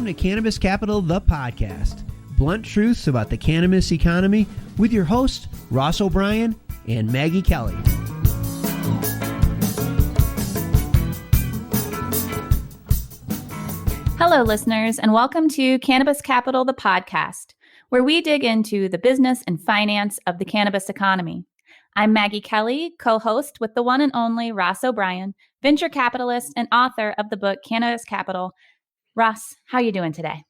Welcome to Cannabis Capital, the podcast. Blunt truths about the cannabis economy with your hosts, Ross O'Brien and Maggie Kelly. Hello, listeners, and welcome to Cannabis Capital, the podcast, where we dig into the business and finance of the cannabis economy. I'm Maggie Kelly, co-host with the one and only Ross O'Brien, venture capitalist and author of the book Cannabis Capital. Ross, how are you doing today?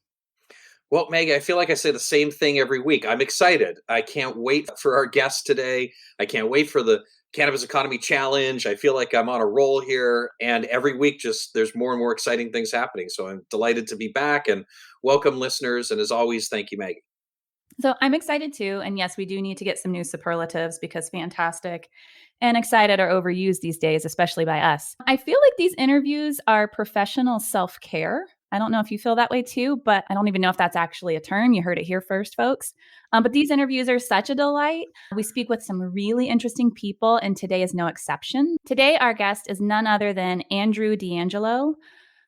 Well, Maggie, I feel like I say the same thing every week. I'm excited. I can't wait for our guest today. I can't wait for the Cannabis Economy Challenge. I feel like I'm on a roll here. And every week, there's more and more exciting things happening. So I'm delighted to be back and welcome listeners. And as always, thank you, Maggie. So I'm excited too. And yes, we do need to get some new superlatives because fantastic and excited are overused these days, especially by us. I feel like these interviews are professional self-care. I don't know if you feel that way too, but I don't even know if that's actually a term. You heard it here first, folks. But these interviews are such a delight. We speak with some really interesting people, and today is no exception. Today, our guest is none other than Andrew D'Angelo,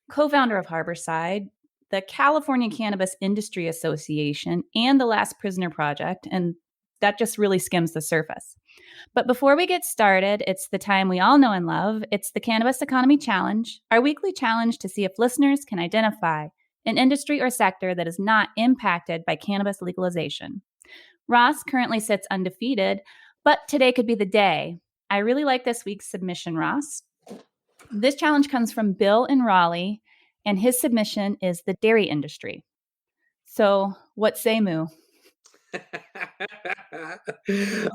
co-founder of Harborside, the California Cannabis Industry Association, and the Last Prisoneer Project, and that just really skims the surface. But before we get started, it's the time we all know and love. It's the Cannabis Economy Challenge, our weekly challenge to see if listeners can identify an industry or sector that is not impacted by cannabis legalization. Ross currently sits undefeated, but today could be the day. I really like this week's submission, Ross. This challenge comes from Bill in Raleigh, and his submission is the dairy industry. So what say, Moo?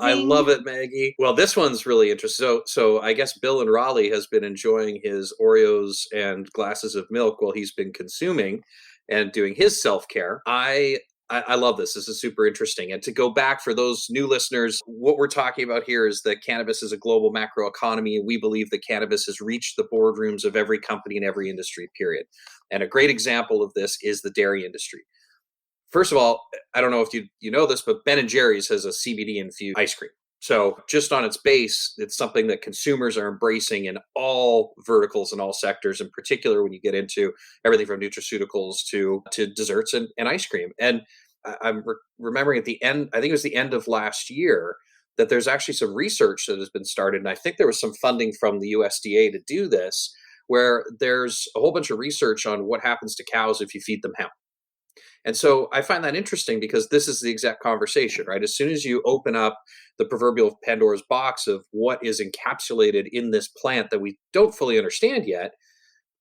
I love it, Maggie. Well, this one's really interesting. So I guess Bill in Raleigh has been enjoying his Oreos and glasses of milk while he's been consuming and doing his self-care. I love this. This is super interesting. And to go back for those new listeners, what we're talking about here is that cannabis is a global macroeconomy, and we believe that cannabis has reached the boardrooms of every company and every industry, period. And a great example of this is the dairy industry. First of all, I don't know if you know this, but Ben & Jerry's has a CBD-infused ice cream. So just on its base, it's something that consumers are embracing in all verticals and all sectors, in particular when you get into everything from nutraceuticals to desserts and ice cream. And I'm remembering at the end, I think it was the end of last year, that there's actually some research that has been started. And I think there was some funding from the USDA to do this, where there's a whole bunch of research on what happens to cows if you feed them hemp. And so I find that interesting because this is the exact conversation, right? As soon as you open up the proverbial Pandora's box of what is encapsulated in this plant that we don't fully understand yet,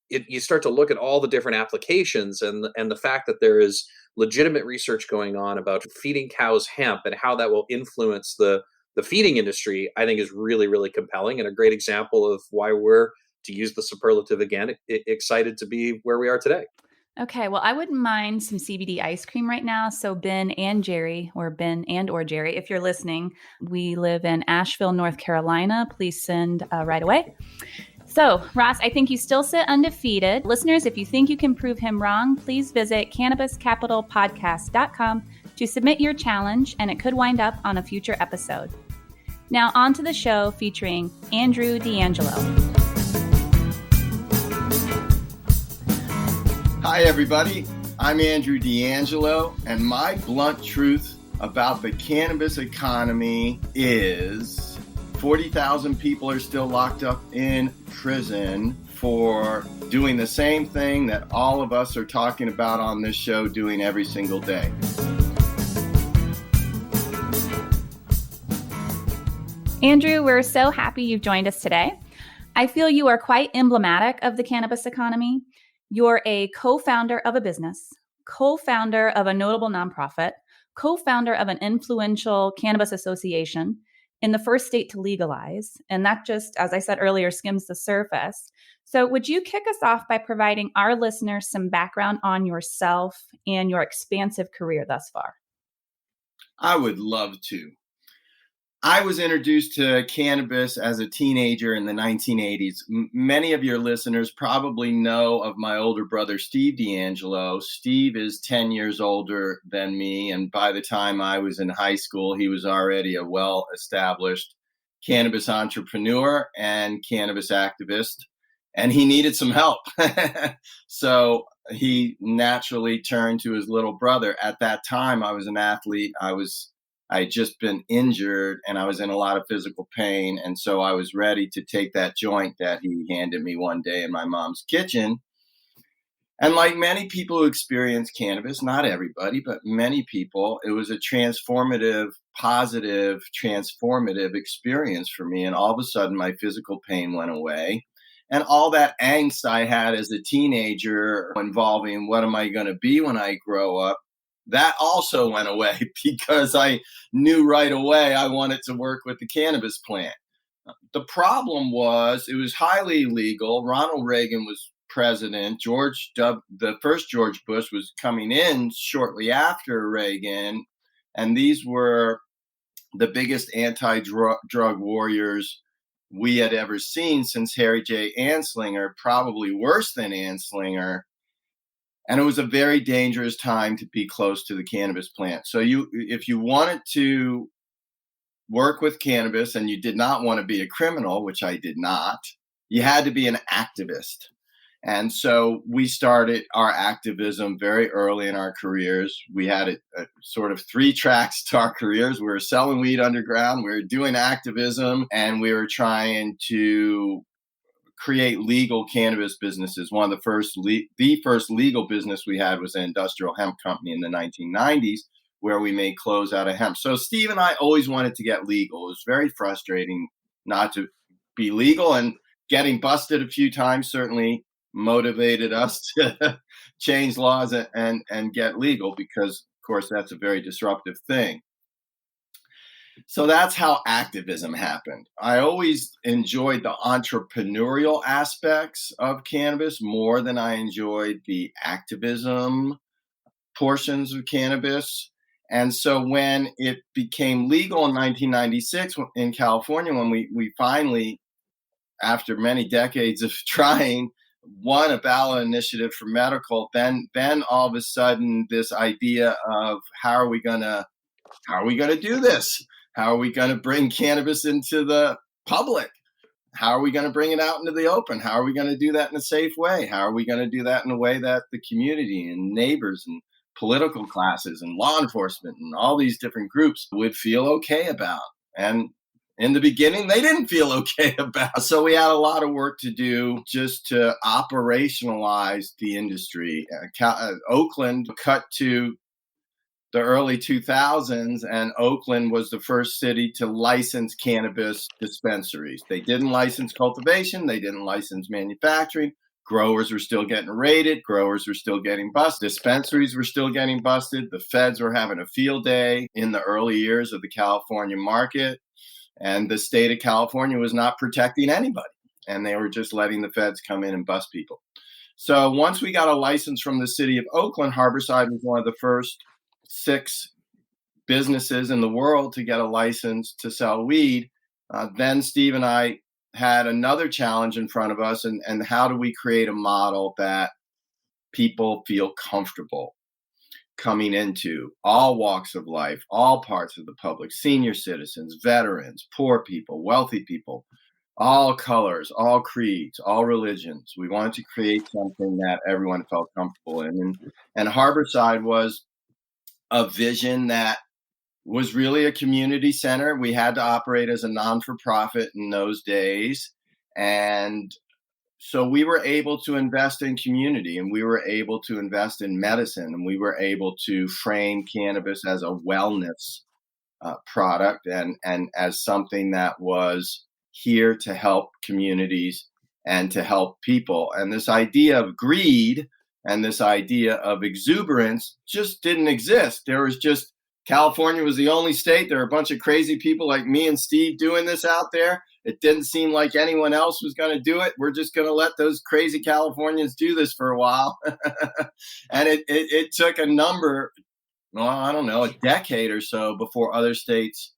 you start to look at all the different applications and the fact that there is legitimate research going on about feeding cows hemp and how that will influence the feeding industry, I think is really, really compelling and a great example of why we're, to use the superlative again, excited to be where we are today. Okay, well, I wouldn't mind some CBD ice cream right now. So Ben and Jerry, or Ben and or Jerry, if you're listening, we live in Asheville, North Carolina. Please send right away. So, Ross, I think you still sit undefeated. Listeners, if you think you can prove him wrong, please visit cannabiscapitalpodcast.com to submit your challenge, and it could wind up on a future episode. Now, on to the show featuring Andrew D'Angelo. Hi, everybody. I'm Andrew D'Angelo, and my blunt truth about the cannabis economy is 40,000 people are still locked up in prison for doing the same thing that all of us are talking about on this show doing every single day. Andrew, we're so happy you've joined us today. I feel you are quite emblematic of the cannabis economy. You're a co-founder of a business, co-founder of a notable nonprofit, co-founder of an influential cannabis association in the first state to legalize. And that just, as I said earlier, skims the surface. So would you kick us off by providing our listeners some background on yourself and your expansive career thus far? I would love to. I was introduced to cannabis as a teenager in the 1980s. Many of your listeners probably know of my older brother, Steve D'Angelo. Steve is 10 years older than me, and by the time I was in high school, he was already a well-established cannabis entrepreneur and cannabis activist, and he needed some help. So he naturally turned to his little brother. At that time, I was an athlete. I had just been injured and I was in a lot of physical pain. And so I was ready to take that joint that he handed me one day in my mom's kitchen. And like many people who experience cannabis, not everybody, but many people, it was a positive, transformative experience for me. And all of a sudden, my physical pain went away. And all that angst I had as a teenager involving what am I going to be when I grow up, that also went away because I knew right away I wanted to work with the cannabis plant. The problem was it was highly illegal. Ronald Reagan was president. The first George Bush was coming in shortly after Reagan. And these were the biggest anti-drug warriors we had ever seen since Harry J. Anslinger, probably worse than Anslinger. And it was a very dangerous time to be close to the cannabis plant. So if you wanted to work with cannabis and you did not want to be a criminal, which I did not, you had to be an activist. And so we started our activism very early in our careers. We had a sort of 3 tracks to our careers. We were selling weed underground, we were doing activism, and we were trying to create legal cannabis businesses. One of the first legal business we had was an industrial hemp company in the 1990s, where we made clothes out of hemp. So Steve and I always wanted to get legal. It was very frustrating not to be legal, and getting busted a few times certainly motivated us to change laws and get legal, because of course that's a very disruptive thing. So that's how activism happened. I always enjoyed the entrepreneurial aspects of cannabis more than I enjoyed the activism portions of cannabis. And so when it became legal in 1996 in California, when we finally, after many decades of trying, won a ballot initiative for medical, then all of a sudden this idea of how are we going to do this? How are we going to bring cannabis into the public? How are we going to bring it out into the open? How are we going to do that in a safe way? How are we going to do that in a way that the community and neighbors and political classes and law enforcement and all these different groups would feel okay about? And in the beginning, they didn't feel okay about. So we had a lot of work to do just to operationalize the industry. Oakland cut to the early 2000s, and Oakland was the first city to license cannabis dispensaries. They didn't license cultivation. They didn't license manufacturing. Growers were still getting raided. Growers were still getting busted. Dispensaries were still getting busted. The feds were having a field day in the early years of the California market. And the state of California was not protecting anybody. And they were just letting the feds come in and bust people. So once we got a license from the city of Oakland, Harborside was one of the first 6 businesses in the world to get a license to sell weed. Then Steve and I had another challenge in front of us. And how do we create a model that people feel comfortable coming into, all walks of life, all parts of the public, senior citizens, veterans, poor people, wealthy people, all colors, all creeds, all religions. We wanted to create something that everyone felt comfortable in. And Harborside was a vision that was really a community center. We had to operate as a non-for-profit in those days. And so we were able to invest in community, and we were able to invest in medicine, and we were able to frame cannabis as a wellness product and as something that was here to help communities and to help people. And this idea of greed and this idea of exuberance just didn't exist. There was just, California was the only state. There were a bunch of crazy people like me and Steve doing this out there. It didn't seem like anyone else was going to do it. We're just going to let those crazy Californians do this for a while. And it took a decade or so before other states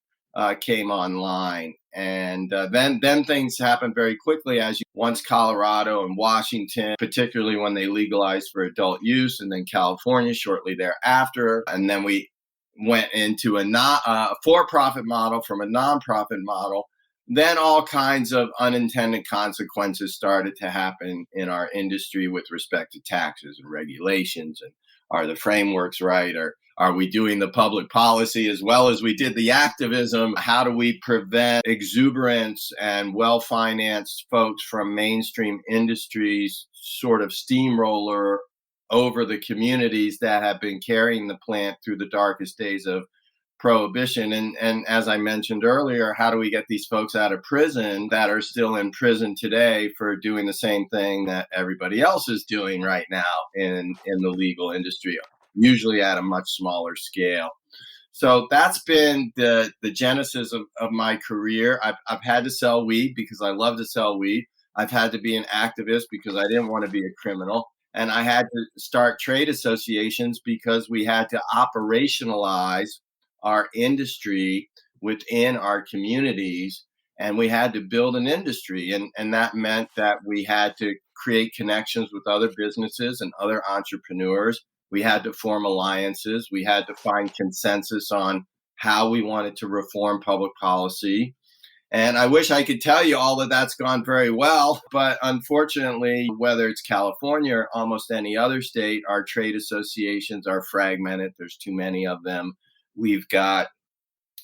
came online. And then things happened very quickly once Colorado and Washington, particularly when they legalized for adult use, and then California shortly thereafter. And then we went into a for-profit model from a nonprofit model. then all kinds of unintended consequences started to happen in our industry with respect to taxes and regulations. And are the frameworks right? Or are we doing the public policy as well as we did the activism? How do we prevent exuberance and well-financed folks from mainstream industries sort of steamroller over the communities that have been carrying the plant through the darkest days of prohibition? And as I mentioned earlier, how do we get these folks out of prison that are still in prison today for doing the same thing that everybody else is doing right now in the legal industry, usually at a much smaller scale? So that's been the genesis of my career. I've had to sell weed because I love to sell weed. I've had to be an activist because I didn't want to be a criminal. And I had to start trade associations because we had to operationalize our industry within our communities, and we had to build an industry. And that meant that we had to create connections with other businesses and other entrepreneurs. We had to form alliances. We had to find consensus on how we wanted to reform public policy. And I wish I could tell you all that that's gone very well, but unfortunately, whether it's California or almost any other state, our trade associations are fragmented. There's too many of them. We've got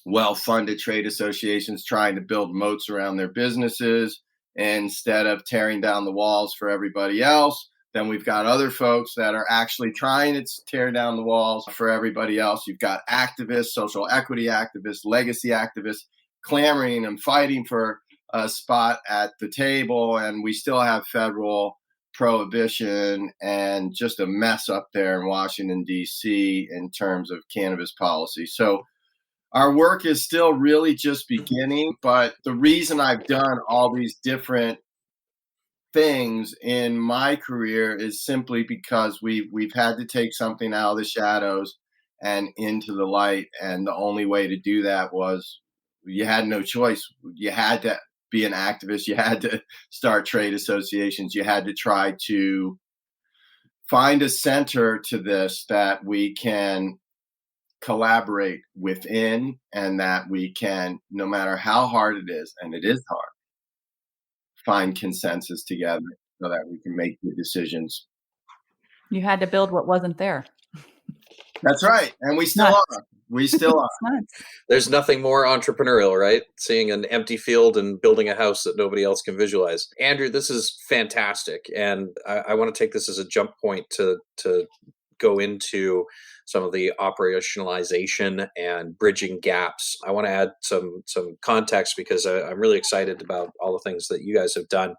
well-funded trade associations trying to build moats around their businesses instead of tearing down the walls for everybody else. Then we've got other folks that are actually trying to tear down the walls for everybody else. You've got activists, social equity activists, legacy activists, clamoring and fighting for a spot at the table, and we still have federal prohibition and just a mess up there in Washington, D.C. in terms of cannabis policy. So our work is still really just beginning, but the reason I've done all these different things in my career is simply because we've had to take something out of the shadows and into the light, and the only way to do that was you had no choice. You had to be an activist. You had to start trade associations. You had to try to find a center to this that we can collaborate within, and that we can, no matter how hard it is, and it is hard, find consensus together so that we can make the decisions. You had to build what wasn't there. That's right. And we still are. We still are. There's nothing more entrepreneurial, right? Seeing an empty field and building a house that nobody else can visualize. Andrew, this is fantastic. And I want to take this as a jump point to go into some of the operationalization and bridging gaps. I want to add some context because I'm really excited about all the things that you guys have done.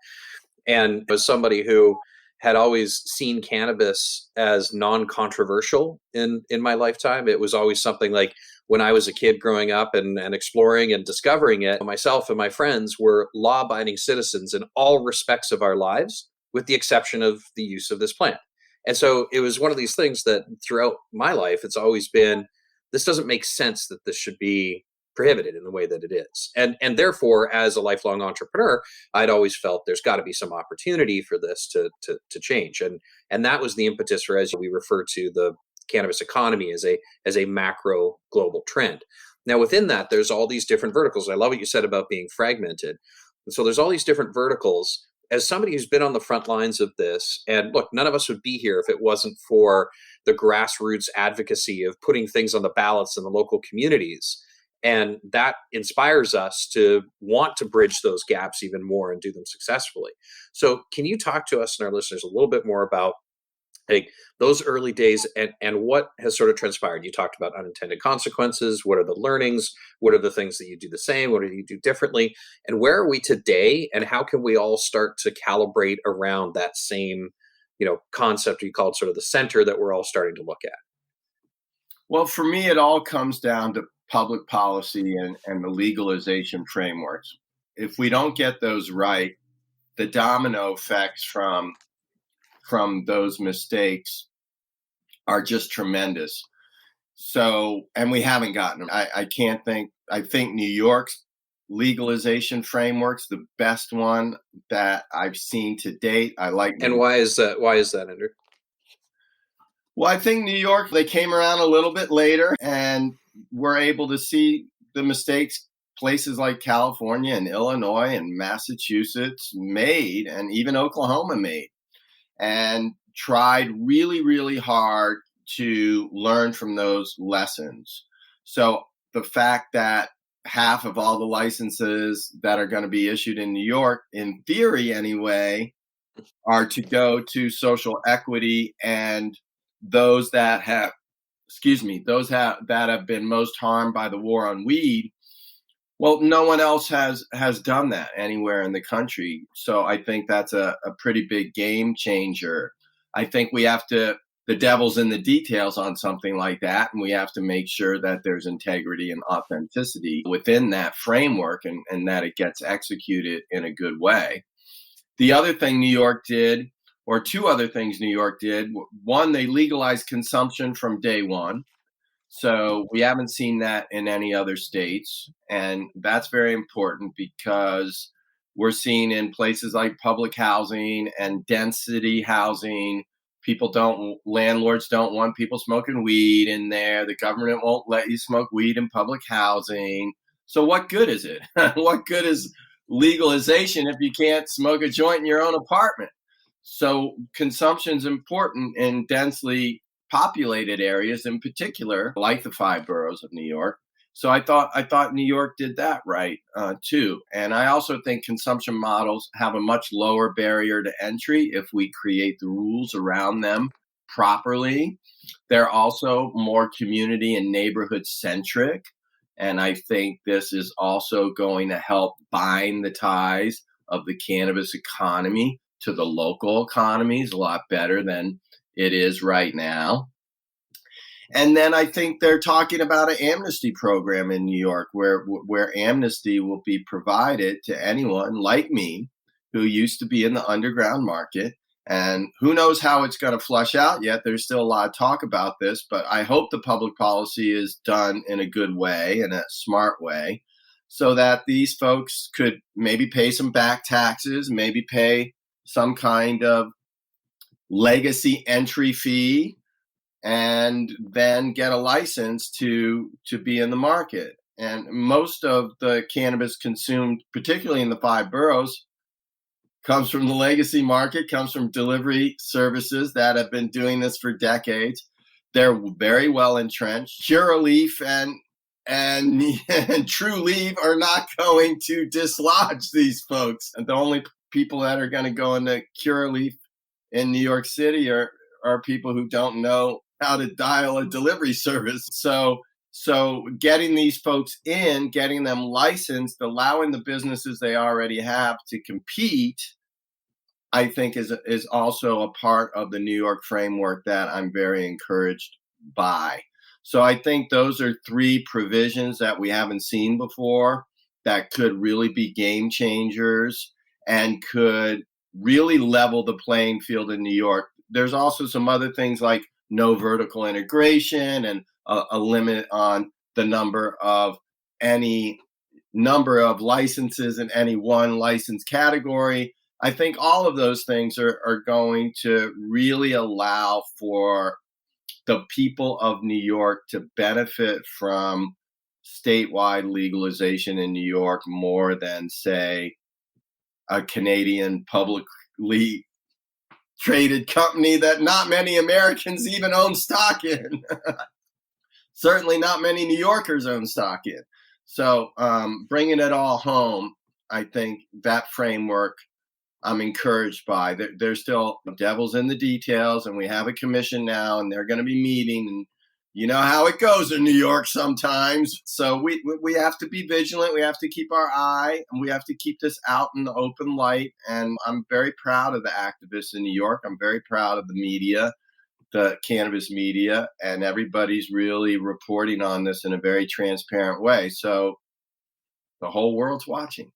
And as somebody who had always seen cannabis as non-controversial in my lifetime, it was always something like when I was a kid growing up and exploring and discovering it, myself and my friends were law-abiding citizens in all respects of our lives, with the exception of the use of this plant. And so it was one of these things that throughout my life, it's always been, this doesn't make sense that this should be prohibited in the way that it is. And therefore, as a lifelong entrepreneur, I'd always felt there's got to be some opportunity for this to change. And that was the impetus for, as we refer to the cannabis economy as a macro global trend. Now, within that, there's all these different verticals. I love what you said about being fragmented. And so there's all these different verticals. As somebody who's been on the front lines of this, and look, none of us would be here if it wasn't for the grassroots advocacy of putting things on the ballots in the local communities. And that inspires us to want to bridge those gaps even more and do them successfully. So can you talk to us and our listeners a little bit more about those early days and what has sort of transpired? You talked about unintended consequences. What are the learnings? What are the things that you do the same? What do you do differently? And where are we today? And how can we all start to calibrate around that same, concept you called sort of the center that we're all starting to look at? Well, for me, it all comes down to public policy and the legalization frameworks. If we don't get those right, the domino effects from those mistakes are just tremendous. So, and we haven't gotten them. I think New York's legalization framework's the best one that I've seen to date. And why is that? Why is that, Andrew? Well, I think New York, they came around a little bit later and were able to see the mistakes places like California and Illinois and Massachusetts made, and even Oklahoma made, and tried really, really hard to learn from those lessons. So the fact that half of all the licenses that are going to be issued in New York, in theory anyway, are to go to social equity and those that have, that have been most harmed by the war on weed. Well, no one else has done that anywhere in the country. So I think that's a pretty big game changer. I think the devil's in the details on something like that, and we have to make sure that there's integrity and authenticity within that framework, and that it gets executed in a good way. The other thing New York did, or two other things New York did, one, they legalized consumption from day one. So we haven't seen that in any other states. And that's very important because we're seeing in places like public housing and density housing, landlords don't want people smoking weed in there. The government won't let you smoke weed in public housing. So what good is it? What good is legalization if you can't smoke a joint in your own apartment? So consumption is important in densely populated areas, in particular, like the 5 boroughs of New York. So I thought New York did that right too. And I also think consumption models have a much lower barrier to entry if we create the rules around them properly. They're also more community and neighborhood centric. And I think this is also going to help bind the ties of the cannabis economy to the local economies a lot better than it is right now. And then I think they're talking about an amnesty program in New York where amnesty will be provided to anyone like me who used to be in the underground market. And who knows how it's going to flush out yet. There's still a lot of talk about this, but I hope the public policy is done in a good way, in a smart way, so that these folks could maybe pay some back taxes, maybe pay some kind of legacy entry fee, and then get a license to be in the market. And most of the cannabis consumed, particularly in the 5 boroughs, comes from the legacy market, comes from delivery services that have been doing this for decades. They're very well entrenched. Curaleaf and True Leaf are not going to dislodge these folks. And the only people that are going to go into Curaleaf in New York City are people who don't know how to dial a delivery service. So getting these folks in, getting them licensed, allowing the businesses they already have to compete, I think is also a part of the New York framework that I'm very encouraged by. So I think those are 3 provisions that we haven't seen before that could really be game changers and could really level the playing field in New York. There's also some other things like no vertical integration and a limit on the number of licenses in any one license category. I think all of those things are going to really allow for the people of New York to benefit from statewide legalization in New York more than, say, a Canadian publicly traded company that not many Americans even own stock in. Certainly not many New Yorkers own stock in. So bringing it all home, I think that framework I'm encouraged by. There's still devils in the details, and we have a commission now, and they're going to be meeting, and you know how it goes in New York sometimes. So we have to be vigilant. We have to keep our eye, and we have to keep this out in the open light. And I'm very proud of the activists in New York. I'm very proud of the media, the cannabis media, and everybody's really reporting on this in a very transparent way. So the whole world's watching.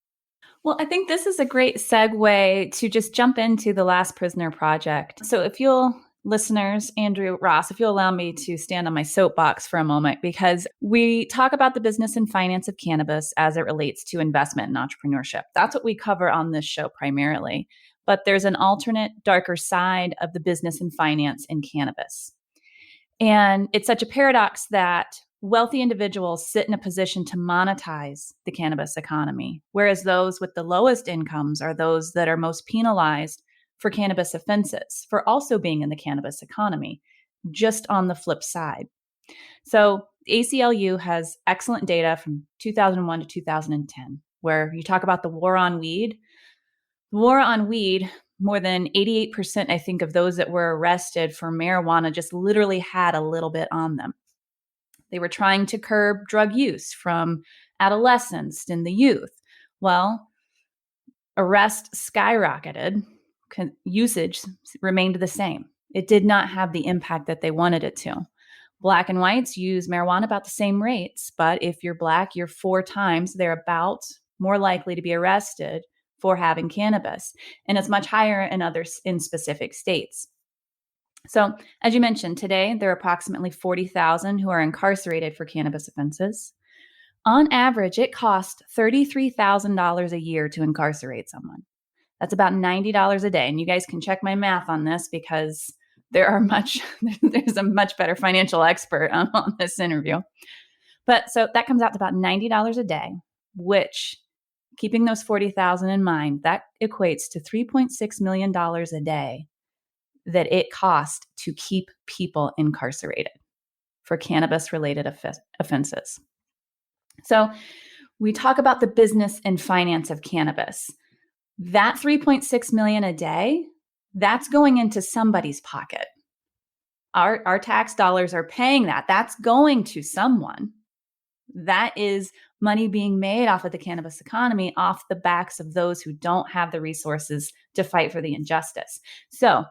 Well, I think this is a great segue to just jump into the Last Prisoner Project. So if you'll, listeners, Andrew, Ross, if you'll allow me to stand on my soapbox for a moment, because we talk about the business and finance of cannabis as it relates to investment and entrepreneurship. That's what we cover on this show primarily. But there's an alternate, darker side of the business and finance in cannabis. And it's such a paradox that wealthy individuals sit in a position to monetize the cannabis economy, whereas those with the lowest incomes are those that are most penalized for cannabis offenses, for also being in the cannabis economy, just on the flip side. So the ACLU has excellent data from 2001 to 2010, where you talk about the war on weed. The war on weed, more than 88%, I think, of those that were arrested for marijuana just literally had a little bit on them. They were trying to curb drug use from adolescents and the youth. Well, arrests skyrocketed, usage remained the same. It did not have the impact that they wanted it to. Black and whites use marijuana about the same rates, but if you're Black, you're 4 times thereabouts more likely to be arrested for having cannabis. And it's much higher in specific states. So, as you mentioned, today there are approximately 40,000 who are incarcerated for cannabis offenses. On average, it costs $33,000 a year to incarcerate someone. That's about $90 a day. And you guys can check my math on this because there's a much better financial expert on this interview. But so that comes out to about $90 a day, which, keeping those 40,000 in mind, that equates to $3.6 million a day that it costs to keep people incarcerated for cannabis-related offenses. So we talk about the business and finance of cannabis. That $3.6 million a day, that's going into somebody's pocket. Our tax dollars are paying that. That's going to someone. That is money being made off of the cannabis economy, off the backs of those who don't have the resources to fight for the injustice. So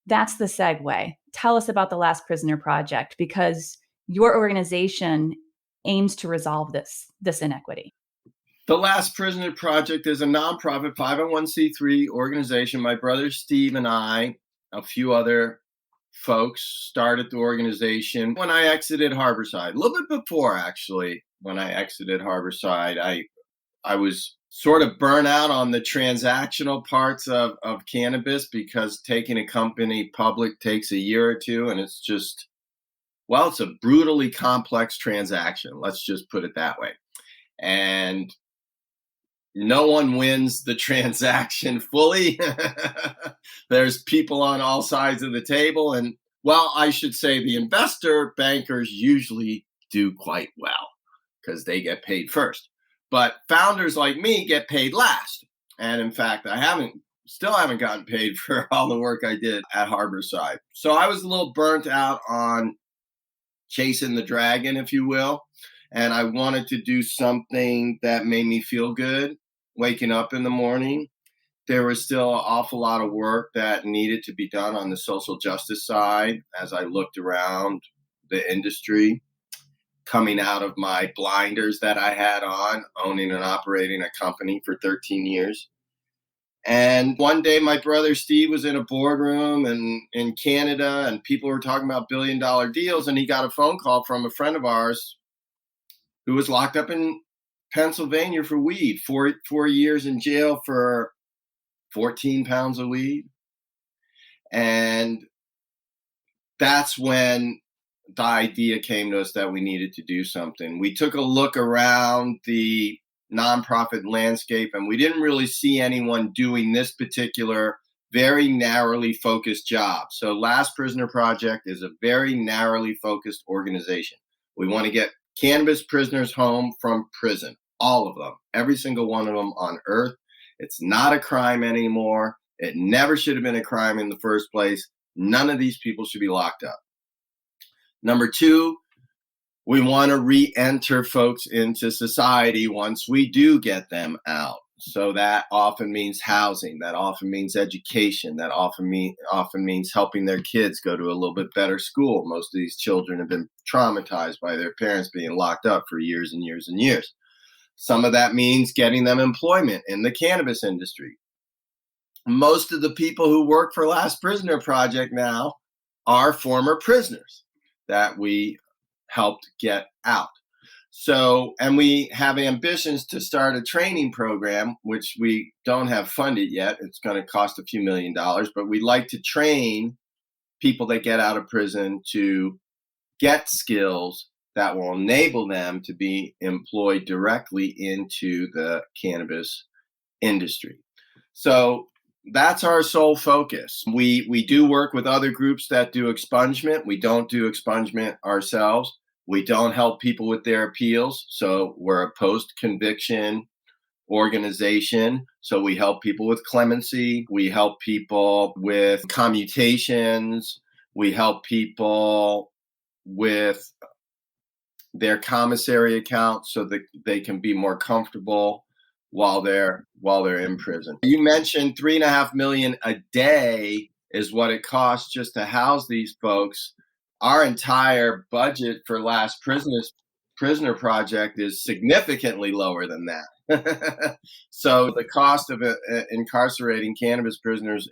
that's the segue. Tell us about the Last Prisoner Project, because your organization aims to resolve this inequity. The Last Prisoner Project is a nonprofit 501c3 organization. My brother Steve and I, a few other folks, started the organization when I exited Harborside. A little bit before, actually, when I exited Harborside. I was sort of burnt out on the transactional parts of cannabis, because taking a company public takes a year or two, and it's just, well, it's a brutally complex transaction. Let's just put it that way. And no one wins the transaction fully. There's people on all sides of the table. And, well, I should say the investor bankers usually do quite well because they get paid first. But founders like me get paid last. And in fact, I still haven't gotten paid for all the work I did at Harborside. So I was a little burnt out on chasing the dragon, if you will. And I wanted to do something that made me feel good waking up in the morning. There was still an awful lot of work that needed to be done on the social justice side as I looked around the industry, coming out of my blinders that I had on, owning and operating a company for 13 years. And one day my brother Steve was in a boardroom in Canada, and people were talking about billion-dollar deals, and he got a phone call from a friend of ours who was locked up in Pennsylvania for weed, 4 years in jail for 14 pounds of weed. And that's when the idea came to us that we needed to do something. We took a look around the nonprofit landscape, and we didn't really see anyone doing this particular very narrowly focused job. So Last Prisoner Project is a very narrowly focused organization. We want to get cannabis prisoners home from prison, all of them, every single one of them on earth. It's not a crime anymore. It never should have been a crime in the first place. None of these people should be locked up. Number two, we want to re-enter folks into society once we do get them out. So that often means housing. That often means education. That often means helping their kids go to a little bit better school. Most of these children have been traumatized by their parents being locked up for years and years and years. Some of that means getting them employment in the cannabis industry. Most of the people who work for Last Prisoner Project now are former prisoners that we helped get out. So, and we have ambitions to start a training program, which we don't have funded yet. It's going to cost a few $1 million, but we'd like to train people that get out of prison to get skills that will enable them to be employed directly into the cannabis industry. So that's our sole focus. We do work with other groups that do expungement. We don't do expungement ourselves. We don't help people with their appeals. So we're a post-conviction organization. So we help people with clemency. We help people with commutations. We help people with their commissary account so that they can be more comfortable while they're in prison. You mentioned $3.5 million a day is what it costs just to house these folks. Our entire budget for Last Prisoner Project is significantly lower than that. So the cost of incarcerating cannabis prisoners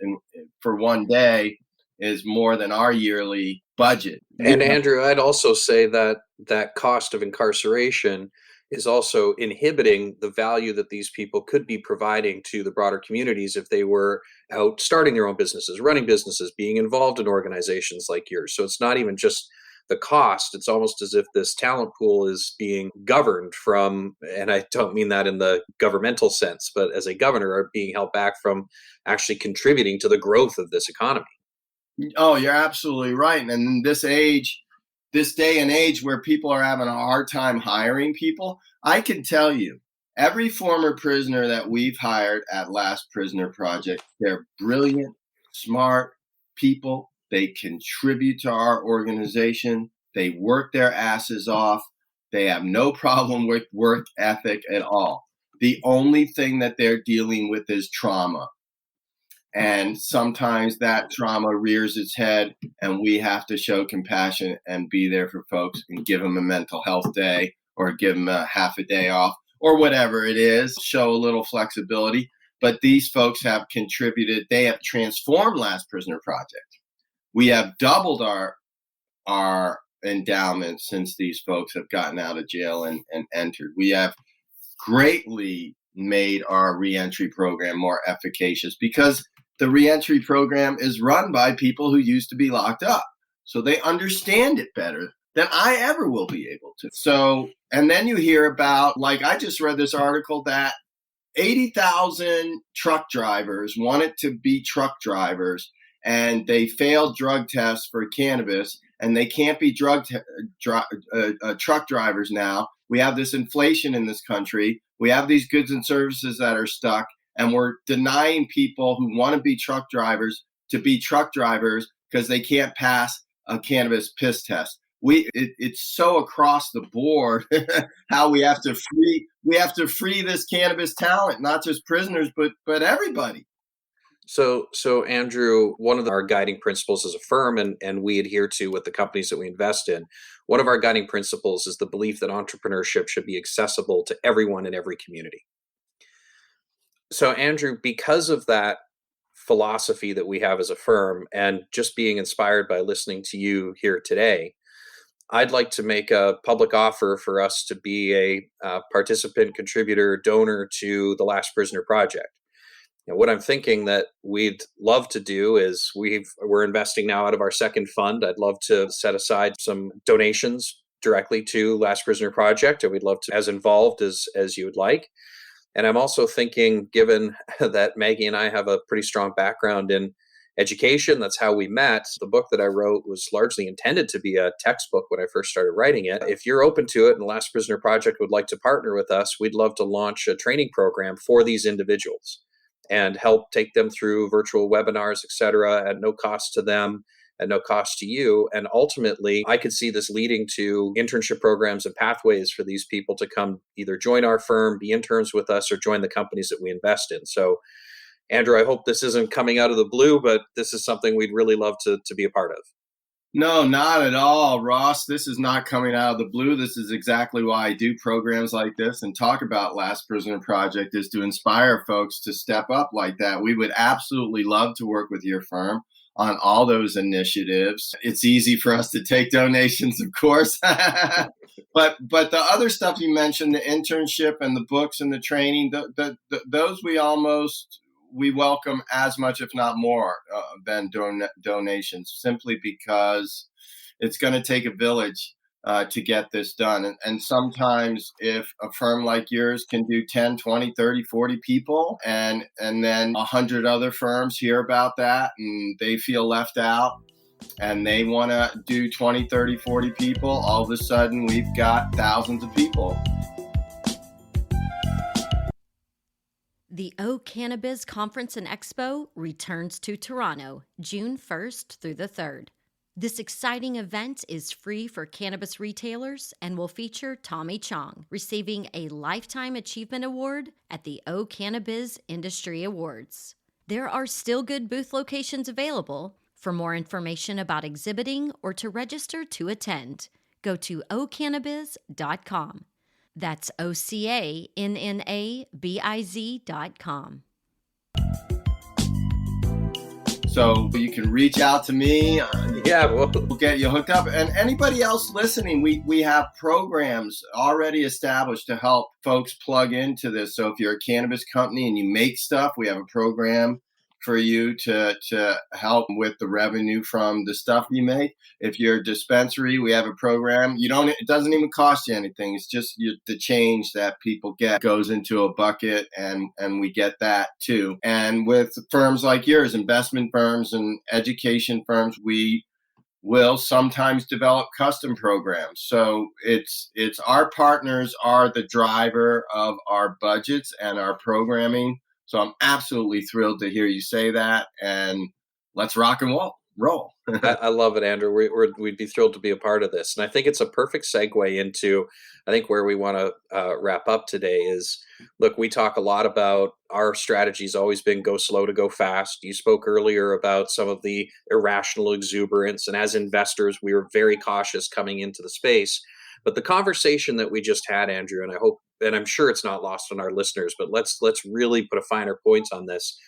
for one day is more than our yearly budget. And Andrew, I'd also say that that cost of incarceration is also inhibiting the value that these people could be providing to the broader communities if they were out starting their own businesses, running businesses, being involved in organizations like yours. So it's not even just the cost. It's almost as if this talent pool is being governed from, and I don't mean that in the governmental sense, but as a governor, are being held back from actually contributing to the growth of this economy. Oh, you're absolutely right. And in this day and age where people are having a hard time hiring people, I can tell you, every former prisoner that we've hired at Last Prisoner Project, they're brilliant, smart people. They contribute to our organization. They work their asses off. They have no problem with work ethic at all. The only thing that they're dealing with is trauma. And sometimes that trauma rears its head, and we have to show compassion and be there for folks and give them a mental health day or give them a half a day off or whatever it is, show a little flexibility. But these folks have contributed. They have transformed Last Prisoner Project. We have doubled our endowment since these folks have gotten out of jail and entered. We have greatly made our reentry program more efficacious because the reentry program is run by people who used to be locked up. So they understand it better than I ever will be able to. So, and then you hear about, like I just read this article that 80,000 truck drivers wanted to be truck drivers and they failed drug tests for cannabis and they can't be truck drivers now. We have this inflation in this country. We have these goods and services that are stuck. And we're denying people who want to be truck drivers to be truck drivers because they can't pass a cannabis piss test. It's so across the board how we have to free this cannabis talent, not just prisoners, but everybody. So Andrew, one of our guiding principles as a firm, and we adhere to with the companies that we invest in, one of our guiding principles is the belief that entrepreneurship should be accessible to everyone in every community. So Andrew, because of that philosophy that we have as a firm and just being inspired by listening to you here today, I'd like to make a public offer for us to be a participant, contributor, donor to the Last Prisoner Project. And what I'm thinking that we'd love to do is we're investing now out of our second fund. I'd love to set aside some donations directly to Last Prisoner Project, and we'd love to as involved as you would like. And I'm also thinking, given that Maggie and I have a pretty strong background in education, that's how we met. The book that I wrote was largely intended to be a textbook when I first started writing it. If you're open to it and Last Prisoner Project would like to partner with us, we'd love to launch a training program for these individuals and help take them through virtual webinars, et cetera, at no cost to them, at no cost to you. And ultimately, I could see this leading to internship programs and pathways for these people to come either join our firm, be interns with us, or join the companies that we invest in. So, Andrew, I hope this isn't coming out of the blue, but this is something we'd really love to be a part of. No, not at all, Ross. This is not coming out of the blue. This is exactly why I do programs like this and talk about Last Prisoner Project, is to inspire folks to step up like that. We would absolutely love to work with your firm on all those initiatives. It's easy for us to take donations, of course. But the other stuff you mentioned, the internship and the books and the training, those we welcome as much, if not more, than donations, simply because it's going to take a village to get this done. And sometimes if a firm like yours can do 10, 20, 30, 40 people, and then 100 other firms hear about that and they feel left out and they want to do 20, 30, 40 people, all of a sudden we've got thousands of people. The O-Cannabis Conference and Expo returns to Toronto, June 1st through the 3rd. This exciting event is free for cannabis retailers and will feature Tommy Chong receiving a Lifetime Achievement Award at the O-Cannabis Industry Awards. There are still good booth locations available. For more information about exhibiting or to register to attend, go to ocannabis.com. That's OCANNABIZ.com. So you can reach out to me. We'll get you hooked up. And anybody else listening, we have programs already established to help folks plug into this. So if you're a cannabis company and you make stuff, we have a program for you to help with the revenue from the stuff you make. If you're a dispensary, we have a program. It doesn't even cost you anything. It's just the change that people get goes into a bucket, and we get that too. And with firms like yours, investment firms and education firms, we will sometimes develop custom programs. So it's our partners are the driver of our budgets and our programming. So I'm absolutely thrilled to hear you say that, and let's rock and roll. I love it, Andrew. We'd be thrilled to be a part of this. And I think it's a perfect segue into, I think, where we want to wrap up today is, look, we talk a lot about our strategy's always been go slow to go fast. You spoke earlier about some of the irrational exuberance. And as investors, we were very cautious coming into the space. But the conversation that we just had, Andrew, and I hope, and I'm sure it's not lost on our listeners, but let's really put a finer points on this.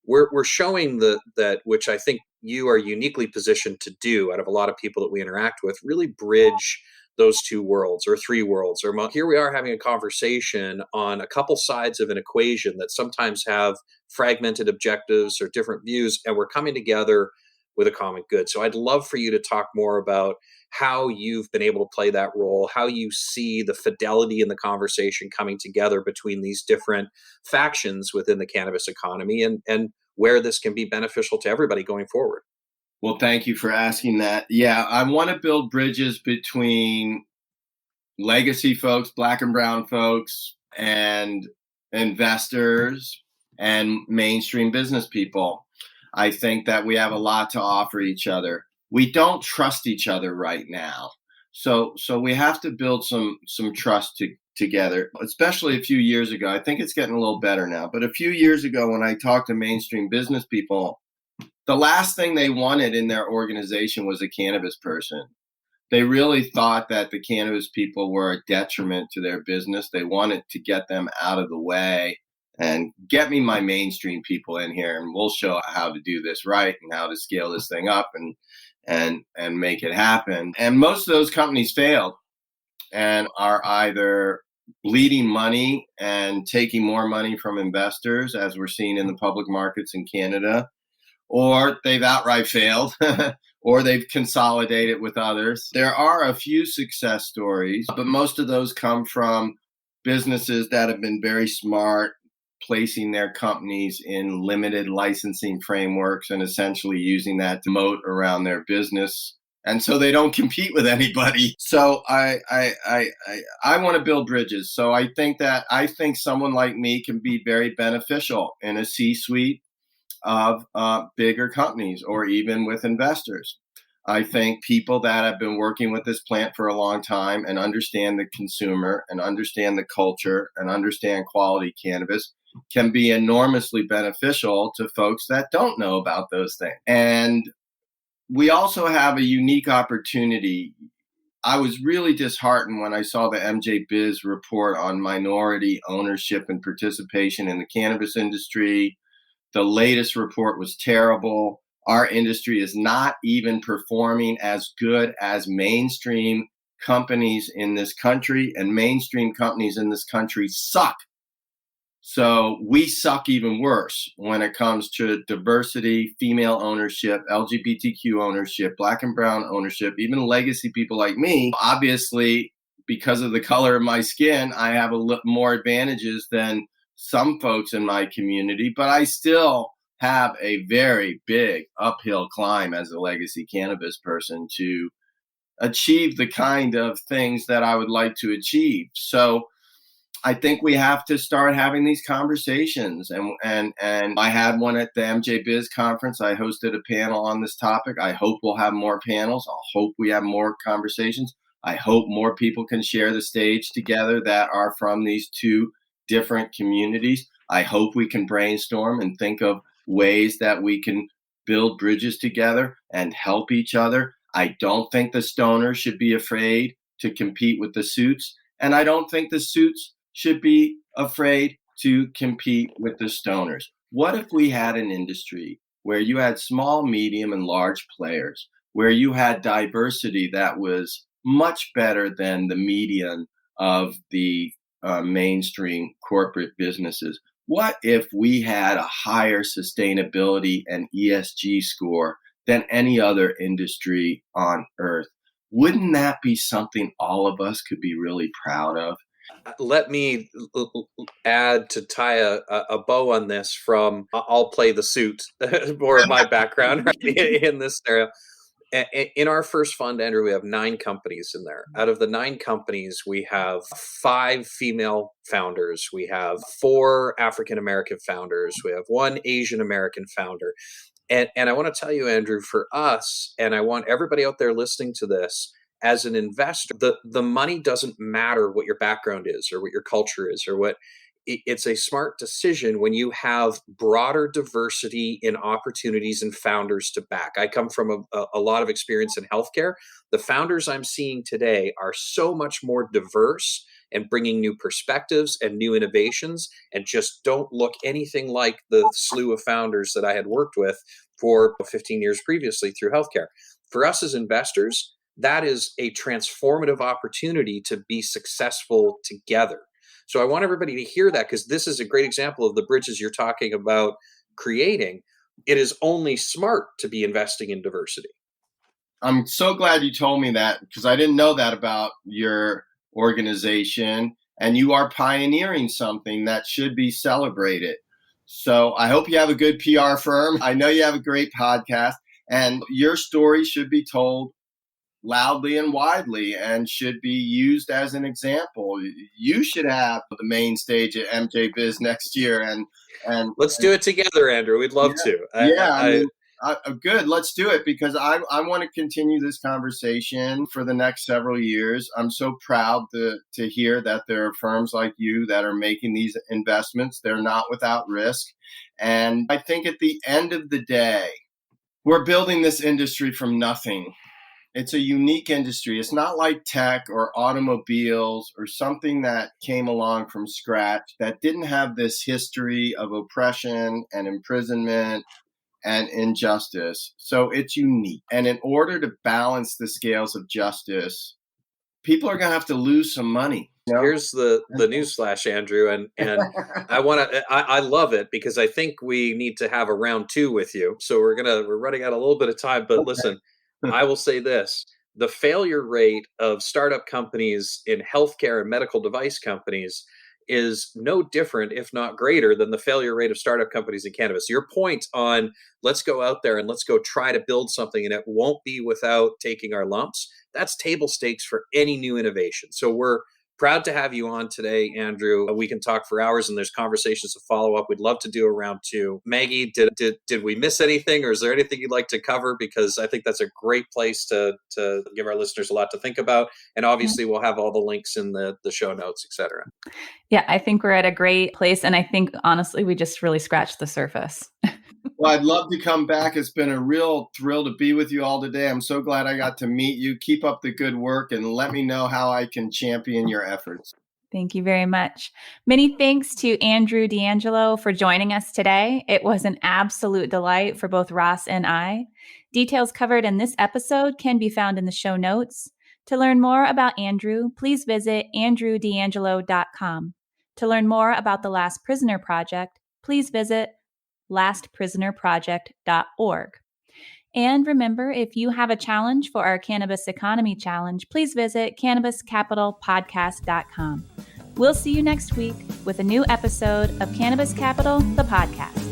We're showing that which I think you are uniquely positioned to do out of a lot of people that we interact with, really bridge those two worlds or three worlds. Here we are having a conversation on a couple sides of an equation that sometimes have fragmented objectives or different views, and we're coming together with a common good. So I'd love for you to talk more about how you've been able to play that role, how you see the fidelity in the conversation coming together between these different factions within the cannabis economy, and where this can be beneficial to everybody going forward. Well, thank you for asking that. Yeah, I want to build bridges between legacy folks, Black and brown folks, and investors and mainstream business people. I think that we have a lot to offer each other. We don't trust each other right now. So we have to build some trust together, especially a few years ago. I think it's getting a little better now. But a few years ago, when I talked to mainstream business people, the last thing they wanted in their organization was a cannabis person. They really thought that the cannabis people were a detriment to their business. They wanted to get them out of the way and get me my mainstream people in here, and we'll show how to do this right and how to scale this thing up and make it happen. And most of those companies failed and are either bleeding money and taking more money from investors, as we're seeing in the public markets in Canada, or they've outright failed, or they've consolidated with others. There are a few success stories, but most of those come from businesses that have been very smart, placing their companies in limited licensing frameworks and essentially using that to moat around their business. And so they don't compete with anybody. So I want to build bridges. So I think someone like me can be very beneficial in a C-suite of bigger companies or even with investors. I think people that have been working with this plant for a long time and understand the consumer and understand the culture and understand quality cannabis can be enormously beneficial to folks that don't know about those things. And we also have a unique opportunity. I was really disheartened when I saw the MJ Biz report on minority ownership and participation in the cannabis industry. The latest report was terrible. Our industry is not even performing as good as mainstream companies in this country, and mainstream companies in this country suck. So we suck even worse when it comes to diversity, female ownership, LGBTQ ownership, Black and brown ownership, even legacy people like me. Obviously, because of the color of my skin, I have more advantages than some folks in my community, but I still have a very big uphill climb as a legacy cannabis person to achieve the kind of things that I would like to achieve. So I think we have to start having these conversations. And I had one at the MJ Biz conference. I hosted a panel on this topic. I hope we'll have more panels. I hope we have more conversations. I hope more people can share the stage together that are from these two different communities. I hope we can brainstorm and think of ways that we can build bridges together and help each other. I don't think the stoners should be afraid to compete with the suits. And I don't think the suits should be afraid to compete with the stoners. What if we had an industry where you had small, medium, and large players, where you had diversity that was much better than the median of the mainstream corporate businesses? What if we had a higher sustainability and ESG score than any other industry on earth? Wouldn't that be something all of us could be really proud of? Let me add to tie a bow on this from I'll play the suit, more of my background right, in this scenario. In our first fund, Andrew, we have 9 companies in there. Out of the 9 companies, we have 5 female founders. We have 4 African-American founders. We have 1 Asian-American founder. And I want to tell you, Andrew, for us, and I want everybody out there listening to this, as an investor, the money doesn't matter what your background is or what your culture is or what. It's a smart decision when you have broader diversity in opportunities and founders to back. I come from a lot of experience in healthcare. The founders I'm seeing today are so much more diverse and bringing new perspectives and new innovations, and just don't look anything like the slew of founders that I had worked with for 15 years previously through healthcare. For us as investors, that is a transformative opportunity to be successful together. So I want everybody to hear that, because this is a great example of the bridges you're talking about creating. It is only smart to be investing in diversity. I'm so glad you told me that, because I didn't know that about your organization, and you are pioneering something that should be celebrated. So I hope you have a good PR firm. I know you have a great podcast, and your story should be told loudly and widely and should be used as an example. You should have the main stage at MJ Biz next year, and let's do it together, Andrew. We'd love to. Good. Let's do it, because I want to continue this conversation for the next several years. I'm so proud to hear that there are firms like you that are making these investments. They're not without risk. And I think at the end of the day, we're building this industry from nothing. It's a unique industry. It's not like tech or automobiles or something that came along from scratch that didn't have this history of oppression and imprisonment and injustice. So it's unique. And in order to balance the scales of justice, people are going to have to lose some money. Here's the newsflash, Andrew, and I love it, because I think we need to have a round 2 with you. So we're running out a little bit of time, but okay. Listen, I will say this: the failure rate of startup companies in healthcare and medical device companies is no different, if not greater, than the failure rate of startup companies in cannabis. Your point on let's go out there and let's go try to build something, and it won't be without taking our lumps, that's table stakes for any new innovation. So we're proud to have you on today, Andrew. We can talk for hours, and there's conversations to follow up. We'd love to do a round 2. Maggie, did we miss anything, or is there anything you'd like to cover? Because I think that's a great place to give our listeners a lot to think about. And obviously, we'll have all the links in the show notes, et cetera. Yeah, I think we're at a great place. And I think, honestly, we just really scratched the surface. Well, I'd love to come back. It's been a real thrill to be with you all today. I'm so glad I got to meet you. Keep up the good work, and let me know how I can champion your efforts. Thank you very much. Many thanks to Andrew D'Angelo for joining us today. It was an absolute delight for both Ross and I. Details covered in this episode can be found in the show notes. To learn more about Andrew, please visit andrew-deangelo.com. To learn more about the Last Prisoner Project, please visit lastprisoneer-project.org. And remember, if you have a challenge for our Cannabis Economy Challenge, please visit cannabiscapitalpodcast.com. We'll see you next week with a new episode of Cannabis Capital, the podcast.